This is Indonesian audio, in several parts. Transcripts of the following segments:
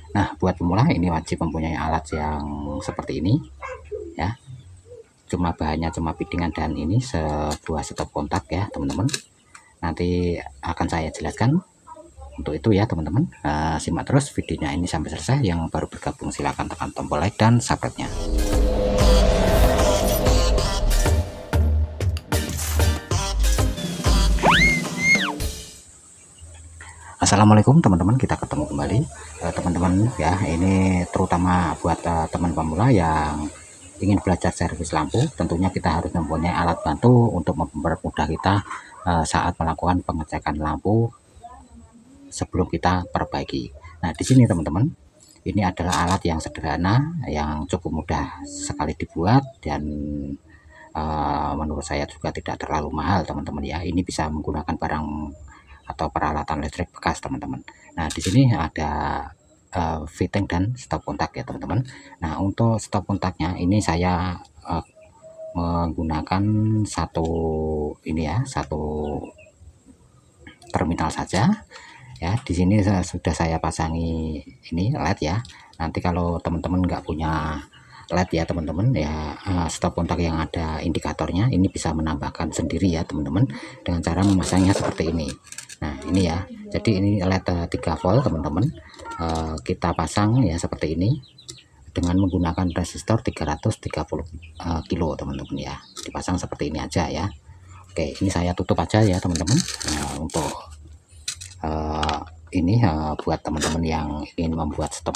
Nah, buat pemula ini wajib mempunyai alat yang seperti ini ya. Cuma bahannya cuma fittingan dan ini sebuah stop kontak ya teman-teman. Nanti akan saya jelaskan untuk itu ya teman-teman. Simak terus videonya ini sampai selesai. Yang baru bergabung silahkan tekan tombol like dan subscribe-nya. Assalamualaikum teman-teman, kita ketemu kembali teman-teman ya. Ini terutama buat teman pemula yang ingin belajar servis lampu. Tentunya kita harus mempunyai alat bantu untuk mempermudah kita saat melakukan pengecekan lampu sebelum kita perbaiki. Nah, di sini teman-teman, ini adalah alat yang sederhana yang cukup mudah sekali dibuat dan menurut saya juga tidak terlalu mahal teman-teman ya. Ini bisa menggunakan barang atau peralatan listrik bekas teman-teman. Nah, di sini ada fitting dan stop kontak ya teman-teman. Nah, untuk stop kontaknya ini saya menggunakan satu terminal saja ya. Di sini sudah saya pasangi ini LED ya. Nanti kalau teman-teman nggak punya LED ya teman-teman ya, stop kontak yang ada indikatornya ini bisa menambahkan sendiri ya teman-teman dengan cara memasangnya seperti ini. Nah, ini ya, jadi ini LED 3 volt teman-teman. Kita pasang ya seperti ini dengan menggunakan resistor 330 kilo teman-teman ya. Dipasang seperti ini aja ya. Oke, ini saya tutup aja ya teman-teman. Untuk ini buat teman-teman yang ingin membuat stop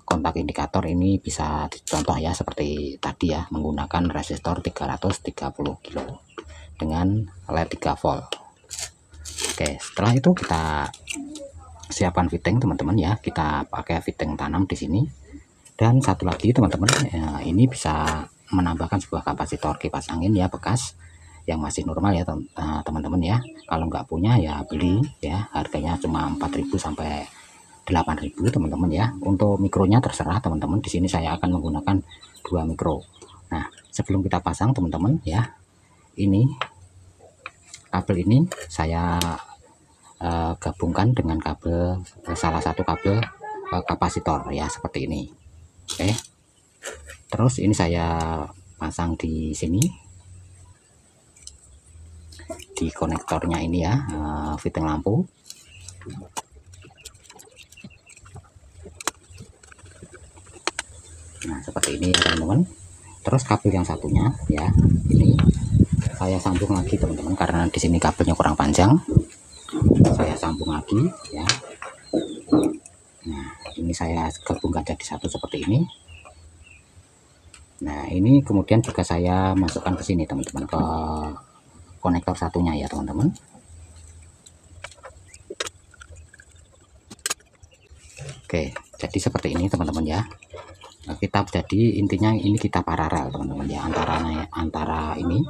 kontak indikator ini bisa dicontoh ya seperti tadi ya, menggunakan resistor 330 kilo dengan LED 3 volt. Oke, setelah itu kita siapkan fitting teman-teman ya. Kita pakai fitting tanam di sini. Dan satu lagi teman-teman ya, ini bisa menambahkan sebuah kapasitor kipas angin ya bekas yang masih normal ya teman-teman ya. Kalau nggak punya ya beli ya, harganya cuma 4.000 sampai 8.000 teman-teman ya. Untuk mikronya terserah teman-teman. Di sini saya akan menggunakan 2 mikro. Nah, sebelum kita pasang teman-teman ya, ini kabel ini saya gabungkan dengan kabel salah satu kabel kapasitor ya seperti ini. Oke, terus ini saya pasang di sini di konektornya ini ya, fitting lampu. Nah, seperti ini ya teman-teman. Terus kabel yang satunya ya, ini saya sambung lagi teman-teman karena di sini kabelnya kurang panjang. Saya sambung lagi ya. Nah, ini saya gabungkan jadi satu seperti ini. Nah, ini kemudian juga saya masukkan ke sini teman-teman, ke konektor satunya ya teman-teman. Oke, jadi seperti ini teman-teman ya. Nah, kita jadi intinya ini kita paralel teman-teman ya, antara ini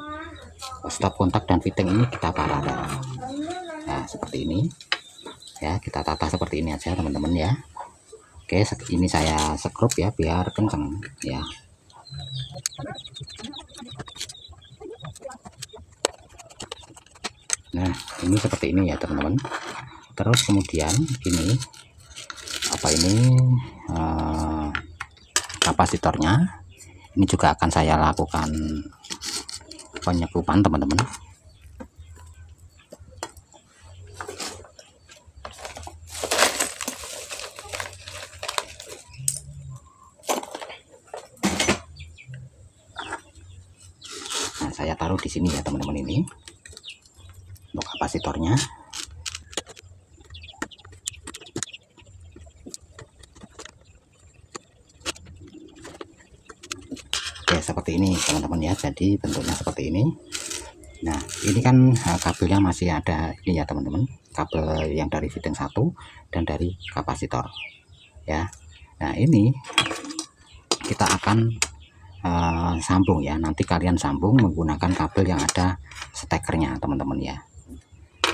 stop kontak dan fitting ini kita paralel. Nah, seperti ini ya, kita tata seperti ini aja teman-teman ya. Oke, ini saya skrup ya biar kenceng ya. Nah, ini seperti ini ya teman-teman. Terus kemudian ini kapasitornya ini juga akan saya lakukan penyekupan teman-teman. Nah, saya taruh di sini ya teman-teman, ini untuk kapasitornya. Oke, seperti ini teman-teman ya, jadi bentuknya seperti ini. Nah, ini kan kabelnya masih ada ini ya teman-teman, kabel yang dari fitting 1 dan dari kapasitor ya. Nah, ini kita akan sambung ya, nanti kalian sambung menggunakan kabel yang ada stekernya teman-teman ya.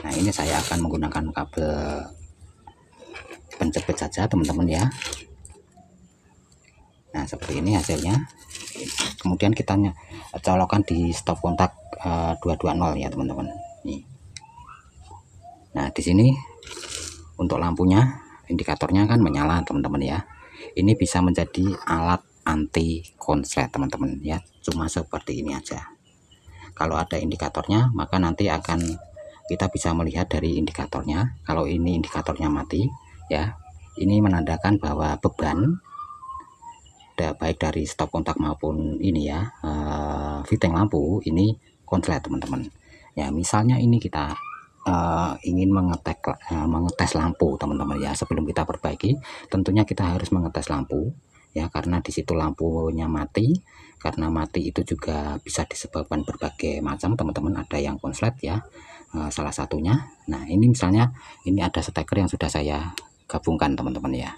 Nah, ini saya akan menggunakan kabel penjepit saja teman-teman ya. Nah, seperti ini hasilnya. Kemudian kita colokkan di stop kontak 220 ya teman-teman. Nah, di sini untuk lampunya indikatornya kan menyala teman-teman ya. Ini bisa menjadi alat anti konslet teman-teman ya, cuma seperti ini aja. Kalau ada indikatornya maka nanti akan kita bisa melihat dari indikatornya. Kalau ini indikatornya mati ya, ini menandakan bahwa beban baik dari stop kontak maupun ini ya, fitting lampu ini konslet teman-teman ya. Misalnya ini kita ingin mengetes lampu teman-teman ya. Sebelum kita perbaiki tentunya kita harus mengetes lampu ya, karena di situ lampunya mati. Karena mati itu juga bisa disebabkan berbagai macam teman-teman, ada yang konslet ya, salah satunya. Nah ini misalnya ini ada steker yang sudah saya gabungkan teman-teman ya,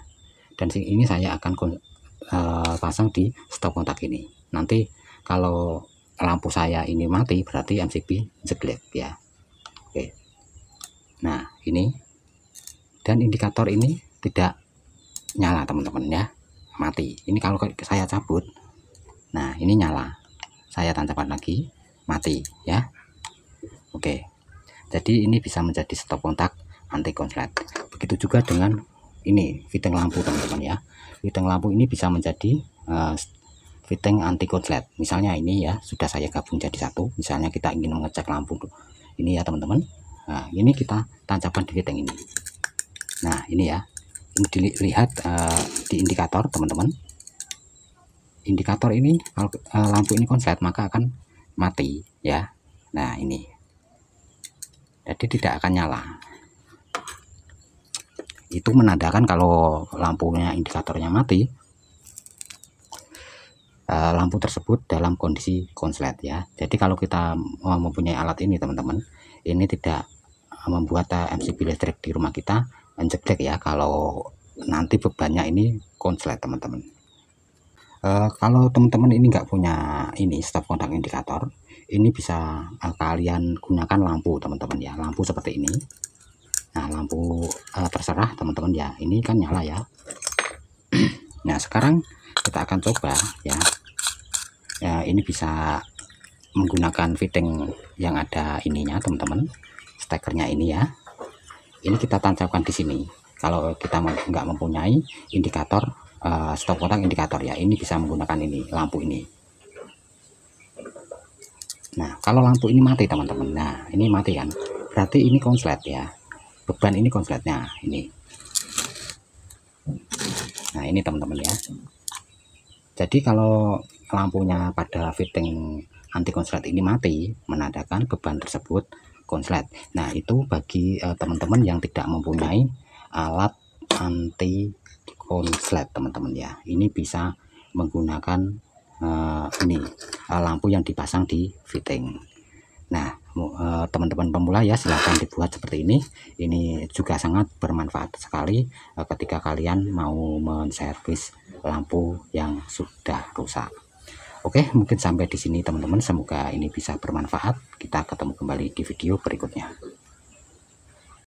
dan ini saya akan pasang di stop kontak ini. Nanti kalau lampu saya ini mati berarti MCB jelek ya. Oke, nah ini, dan indikator ini tidak nyala teman-teman ya, mati. Ini kalau saya cabut, nah ini nyala, saya tancapkan lagi, mati ya. Oke, jadi ini bisa menjadi stop kontak anti konslet. Begitu juga dengan ini fitting lampu teman-teman ya. Fitting lampu ini bisa menjadi fitting anti konslet. Misalnya ini ya sudah saya gabung jadi satu. Misalnya kita ingin mengecek lampu ini ya teman-teman. Nah ini kita tancapkan di fitting ini. Nah ini ya, ini dilihat di indikator teman-teman. Indikator ini kalau lampu ini konslet maka akan mati ya. Nah ini, jadi tidak akan nyala. Itu menandakan kalau lampunya indikatornya mati, lampu tersebut dalam kondisi konslet ya. Jadi kalau kita mempunyai alat ini teman-teman, ini tidak membuat MCB listrik di rumah kita jelek ya, kalau nanti bebannya ini konslet teman-teman. Kalau teman-teman ini nggak punya ini stop kontak indikator, ini bisa kalian gunakan lampu teman-teman ya, lampu seperti ini. Nah lampu terserah teman-teman ya, ini kan nyala ya. Nah sekarang kita akan coba ya, ini bisa menggunakan fitting yang ada ininya teman-teman, stekernya ini ya. Ini kita tancapkan di sini. Kalau kita nggak mempunyai indikator stop kontak indikator ya, ini bisa menggunakan ini, lampu ini. Nah kalau lampu ini mati teman-teman, nah ini mati kan, berarti ini konslet ya, beban ini konsletnya ini. Nah ini teman-teman ya, jadi kalau lampunya pada fitting anti konslet ini mati, menandakan beban tersebut konslet. Nah itu bagi teman-teman yang tidak mempunyai alat anti konslet teman-teman ya, ini bisa menggunakan ini lampu yang dipasang di fitting. Nah teman-teman pemula ya silahkan dibuat seperti ini. Ini juga sangat bermanfaat sekali ketika kalian mau menservis lampu yang sudah rusak. Oke, mungkin sampai di sini teman-teman, semoga ini bisa bermanfaat. Kita ketemu kembali di video berikutnya.